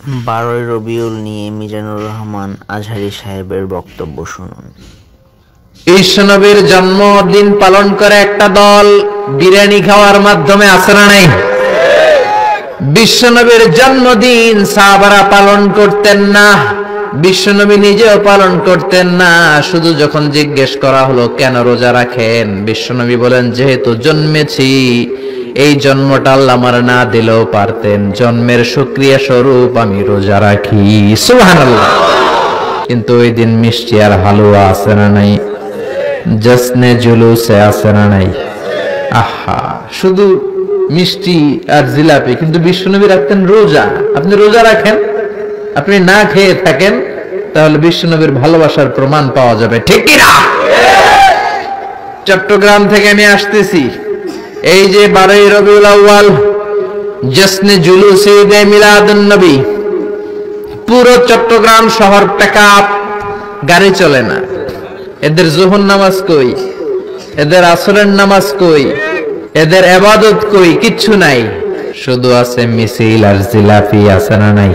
12ই রবিউল নিয়ে মিজানুর রহমান আজহারী সাহেবের বক্তব্য শুনুন। বিশ্বনবীর জন্মদিন পালন করে একটা দল বিরিয়ানি খাওয়ার মাধ্যমে আছে না নাই? বিশ্বনবীর জন্মদিন সাহাবারা পালন করতেন না, বিশ্বনবী নিজেও পালন করতেন না। শুধু যখন জিজ্ঞেস করা হলো কেন রোজা রাখেন, বিশ্বনবী বলেন যেহেতু জন্মেছি, এই জন্মটা আল্লাহ আমার না দিলেও পারতেন, জন্মের শুকরিয়া স্বরূপ আমি রোজা রাখি। সুবহানাল্লাহ। কিন্তু ওই দিন মিষ্টি আর হালুয়া আছে না নাই? জশ্নে জুলুসে আছে না নাই? আহা, শুধু মিষ্টি আর জিলাপি, কিন্তু বিশ্বনবী রাখতেন রোজা। আপনি রোজা রাখেন, আপনি না খেয়ে থাকেন, তাহলে বিশ্বনবীর ভালোবাসার প্রমাণ পাওয়া যাবে, ঠিক কি না? চট্টগ্রাম থেকে আমি আসতেছি, এই যে 12ই রবিউল আউয়াল জশ্নে জুলুসে ঈদে মিলাদুন নবী, পুরো চট্টগ্রাম শহর প্যাকআপ, গাড়ি চলে না। এদের যোহর নামাজ কই, এদের আসরের নামাজ কই, এদের ইবাদত কই? কিচ্ছু নাই, শুধু আছে মিছিল আর জিলাপি, আছে না নাই?